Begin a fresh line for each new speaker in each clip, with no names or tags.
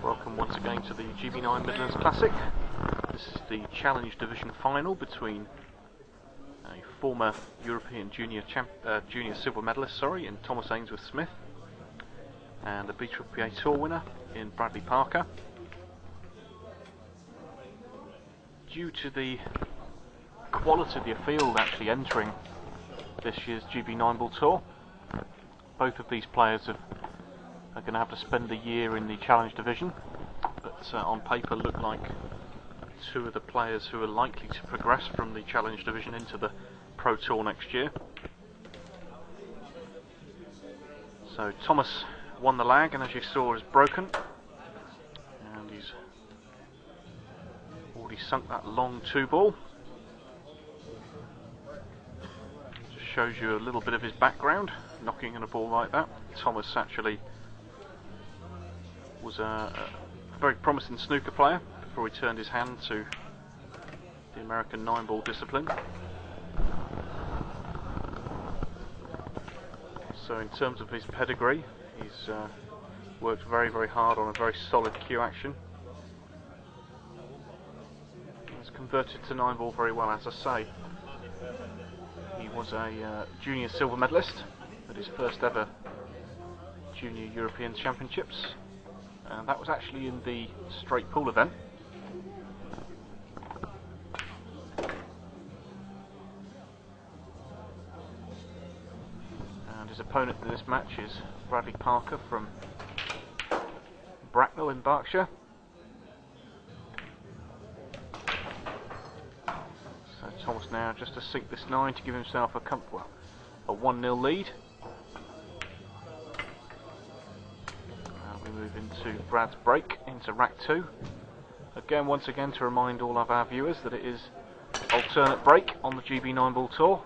Welcome once again to the GB9 Midlands Classic. This is the Challenge Division final between a former European junior silver medalist, in Thomas Ainsworth-Smith, and a BPPA Tour winner in Bradley Parker. Due to the quality of the field actually entering this year's GB9 Ball Tour, both of these players are going to have to spend the year in the Challenge Division, but on paper look like two of the players who are likely to progress from the Challenge Division into the Pro Tour next year. So Thomas won the lag, and as you saw is broken, and he's already sunk that long 2-ball. Just shows you a little bit of his background, knocking in a ball like that. Thomas actually was a very promising snooker player before he turned his hand to the American 9-ball discipline. So in terms of his pedigree, he's worked very, very hard on a very solid cue action. He's converted to 9-ball very well, as I say. He was a junior silver medalist at his first ever Junior European Championships, and that was actually in the straight pool event. And his opponent in this match is Bradley Parker from Bracknell in Berkshire. So Thomas now just to sink this 9 to give himself a 1-0 lead. We move into Brad's break into rack 2. Again, once again, to remind all of our viewers that it is alternate break on the GB9 Ball Tour,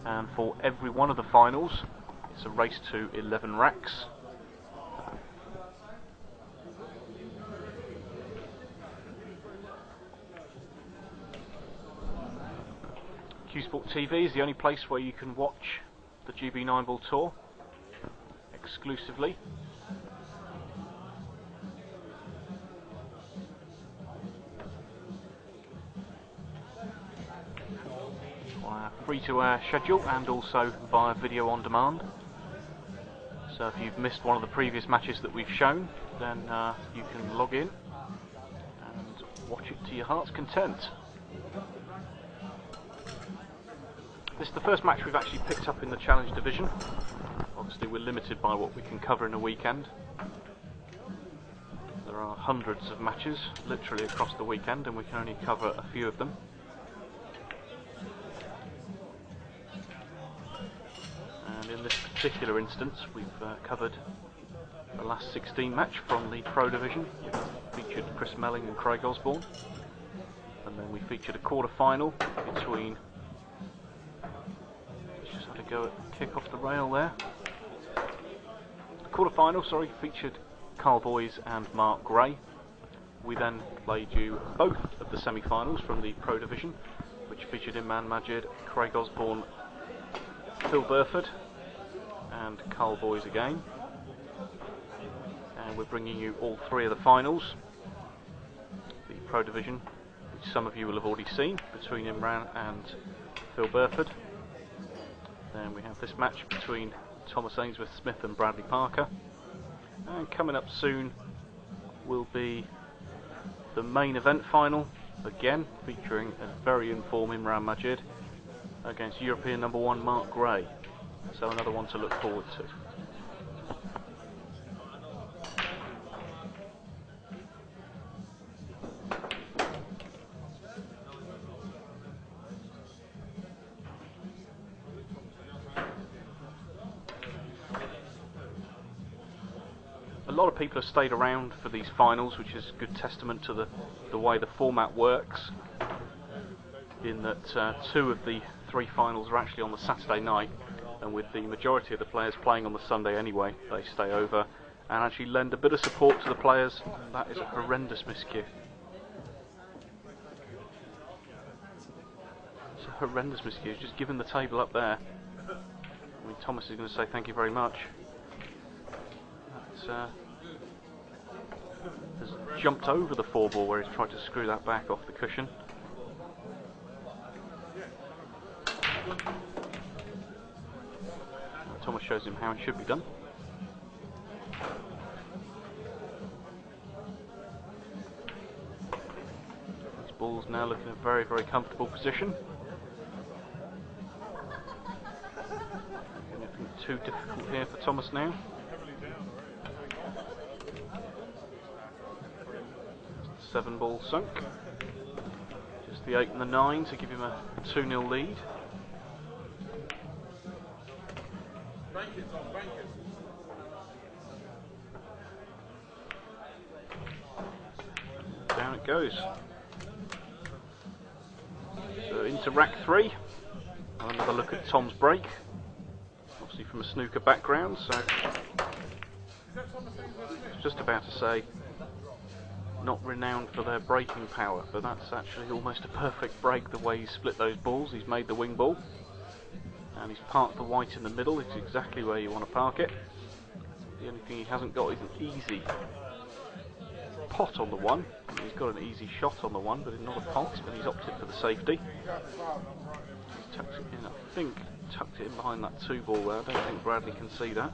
and for every one of the finals it's a race to 11 racks. Q Sport TV is the only place where you can watch the GB9 Ball Tour exclusively. On a free-to-air schedule and also via video on demand. So if you've missed one of the previous matches that we've shown, then you can log in and watch it to your heart's content. This is the first match we've actually picked up in the Challenge Division. Obviously we're limited by what we can cover in a weekend. There are hundreds of matches literally across the weekend, and we can only cover a few of them. And in this particular instance we've covered the last 16 match from the Pro Division. We featured Chris Melling and Craig Osborne, and then we featured a quarter final between, just had to go kick off the rail there. Quarter-final, featured Carl Boys and Mark Gray. We then played you both of the semi-finals from the Pro Division, which featured Imran Majid, Craig Osborne, Phil Burford and Carl Boys again. And we're bringing you all three of the finals. The Pro Division, which some of you will have already seen, between Imran and Phil Burford. Then we have this match between Thomas Ainsworth-Smith and Bradley Parker, and coming up soon will be the main event final, again featuring a very informed Imran Majid against European #1 Mark Gray, so another one to look forward to. A lot of people have stayed around for these finals, which is a good testament to the way the format works, in that 2 of the 3 finals are actually on the Saturday night, and with the majority of the players playing on the Sunday anyway, they stay over and actually lend a bit of support to the players, and that is a horrendous miscue. So horrendous miscues. Just given the table up there. I mean, Thomas is going to say thank you very much. That has jumped over the 4 ball where he's tried to screw that back off the cushion. Thomas shows him how it should be done. This ball's now looking in a very, very comfortable position. Nothing too difficult here for Thomas now. Just the 7 ball sunk. Just the 8 and the 9 to give him a 2-0 lead. Down it goes. So into rack 3. Another look at Tom's break. Obviously from a snooker background, so I was just about to say not renowned for their breaking power, but that's actually almost a perfect break the way he's split those balls. He's made the wing ball and he's parked the white in the middle. It's exactly where you want to park it. The only thing he hasn't got is an easy pot on the 1. He's got an easy shot on the 1, but not a pot, and he's opted for the safety. He's tucked it in, I think, tucked it in behind that 2 ball there. I don't think Bradley can see that.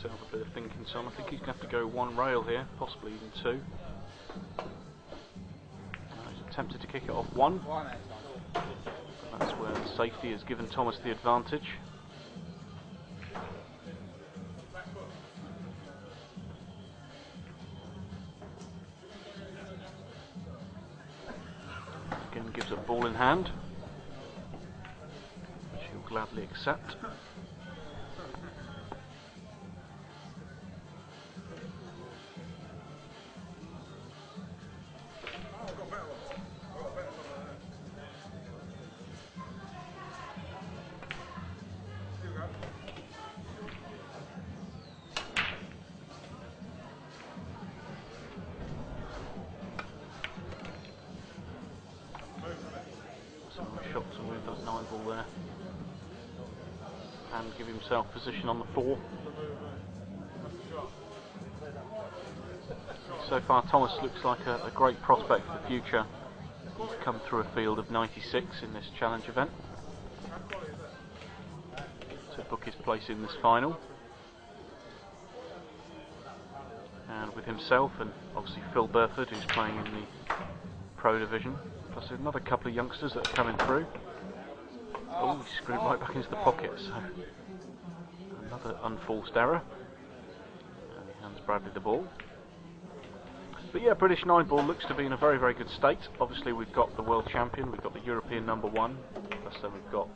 A bit of thinking, Tom. I think he's going to have to go 1 rail here, possibly even 2. He's attempted to kick it off 1. That's where the safety has given Thomas the advantage. Again gives a ball in hand, which he'll gladly accept. Shot to move that 9 ball there and give himself position on the 4. So far Thomas looks like a great prospect for the future. He's come through a field of 96 in this challenge event to book his place in this final, and with himself and obviously Phil Burford, who's playing in the Pro division, plus another couple of youngsters that are coming through. Oh, he screwed right back into the pocket, so another unforced error. And he hands Bradley the ball. But yeah, British 9 ball looks to be in a very, very good state. Obviously we've got the world champion, we've got the European number 1, plus then we've got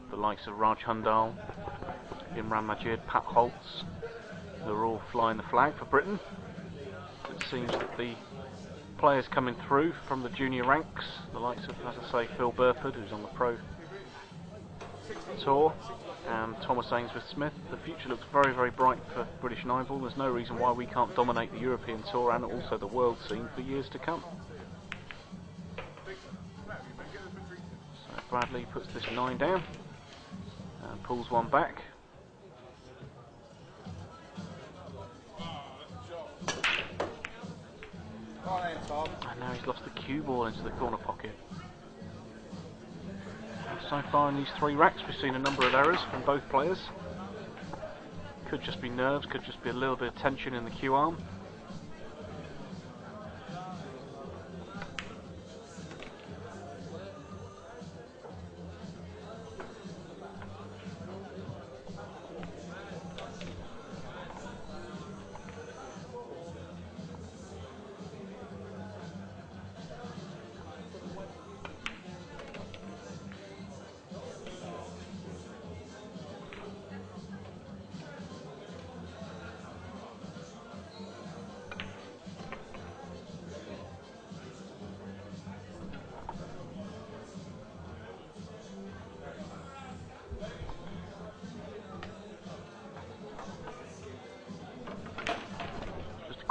the likes of Raj Hundal, Imran Majid, Pat Holtz, who are all flying the flag for Britain. It seems that the players coming through from the junior ranks, the likes of, as I say, Phil Burford, who's on the Pro Tour, and Thomas Ainsworth-Smith, the future looks very, very bright for British 9 ball. There's no reason why we can't dominate the European Tour and also the world scene for years to come. So Bradley puts this 9 down and pulls 1 back. And now he's lost the cue ball into the corner pocket. So far in these 3 racks we've seen a number of errors from both players. Could just be nerves, could just be a little bit of tension in the cue arm.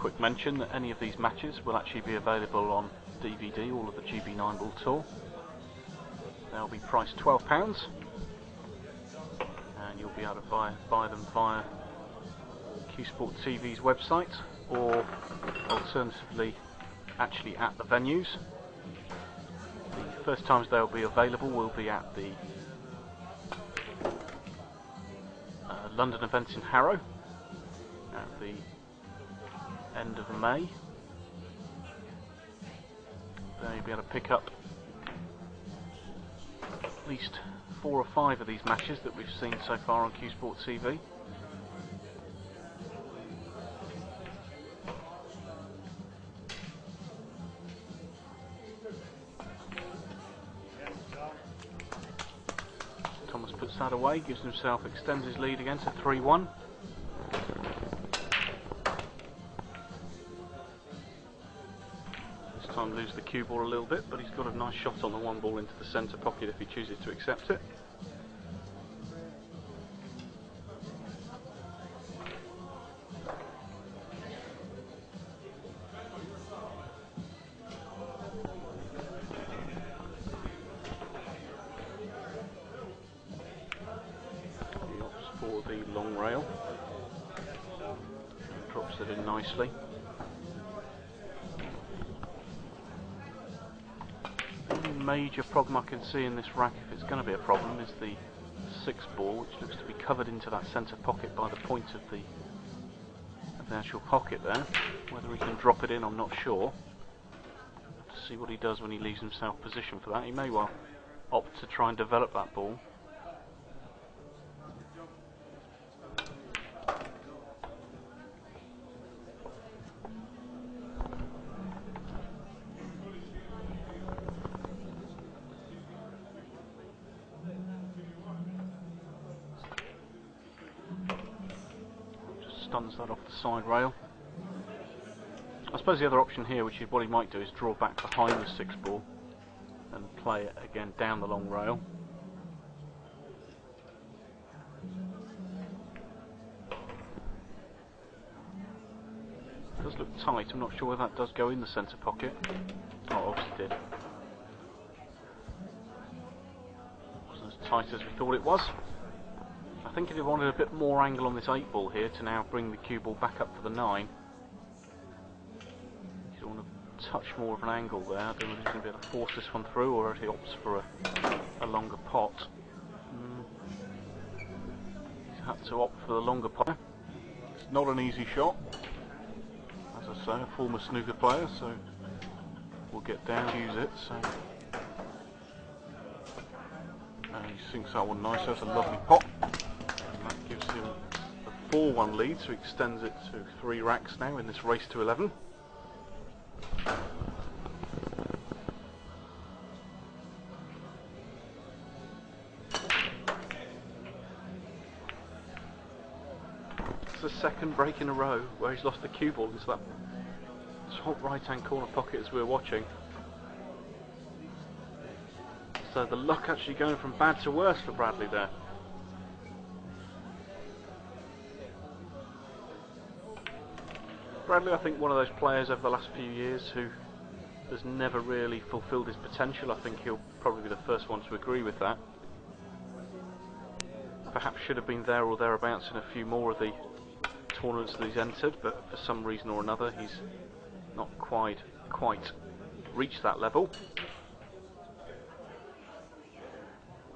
quick mention that any of these matches will actually be available on DVD, all of the GB9 World Tour. They'll be priced £12, and you'll be able to buy them via Q Sport TV's website, or alternatively actually at the venues. The first times they'll be available will be at the London event in Harrow at the end of May. There you'll be able to pick up at least 4 or 5 of these matches that we've seen so far on Q Sport TV. Thomas puts that away, gives himself, extends his lead again to 3-1. This time lose the cue ball a little bit, but he's got a nice shot on the one ball into the centre pocket if he chooses to accept it. For the long rail, and drops it in nicely. The only major problem I can see in this rack, if it's going to be a problem, is the 6 ball, which looks to be covered into that centre pocket by the point of the actual pocket there. Whether he can drop it in, I'm not sure. Have to see what he does when he leaves himself positioned for that. He may well opt to try and develop that ball. Stuns that off the side rail. I suppose the other option here, which is what he might do, is draw back behind the 6 ball and play it again down the long rail. It does look tight. I'm not sure whether that does go in the centre pocket. Oh, obviously did. Wasn't as tight as we thought it was. I think if he wanted a bit more angle on this 8 ball here to now bring the cue ball back up for the 9, he'd want a touch more of an angle there. I don't know if he's going to be able to force this one through, or if he opts for a longer pot. He's had to opt for the longer pot. It's not an easy shot. As I say, a former snooker player, so we'll get down to use it. So, and he sinks that one nice. That's a lovely pot. That gives him a 4-1 lead, so he extends it to 3 racks now in this race to 11. It's the second break in a row where he's lost the cue ball into that top right-hand corner pocket as we're watching. So the luck actually going from bad to worse for Bradley there. Bradley, I think, one of those players over the last few years who has never really fulfilled his potential. I think he'll probably be the first one to agree with that. Perhaps should have been there or thereabouts in a few more of the tournaments that he's entered, but for some reason or another he's not quite reached that level.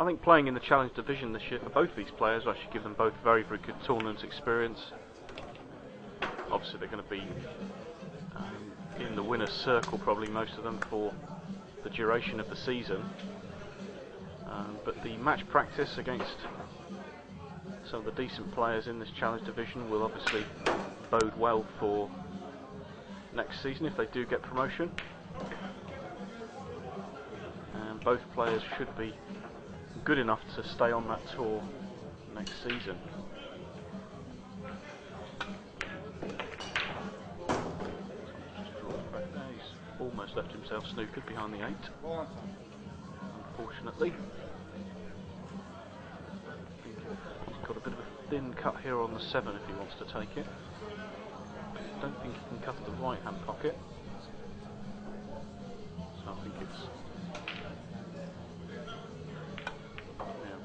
I think playing in the Challenge Division this year for both these players will actually give them both very, very good tournament experience. Obviously they're going to be in the winner's circle, probably most of them, for the duration of the season. But the match practice against some of the decent players in this Challenge Division will obviously bode well for next season if they do get promotion. And both players should be good enough to stay on that tour next season. He's almost left himself snookered behind the 8, unfortunately. He's got a bit of a thin cut here on the 7 if he wants to take it. don't think he can cuff the right hand pocket. So I think it's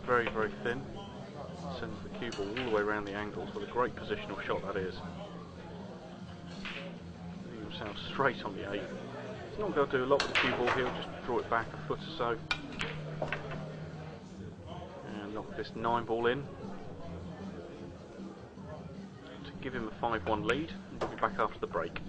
very, very thin. Sends the cue ball all the way around the angles. What a great positional shot that is. Leaving himself straight on the 8. He's not going to do a lot with the cue ball, he'll just draw it back a foot or so. And knock this 9 ball in. To give him a 5-1 lead, and we'll be back after the break.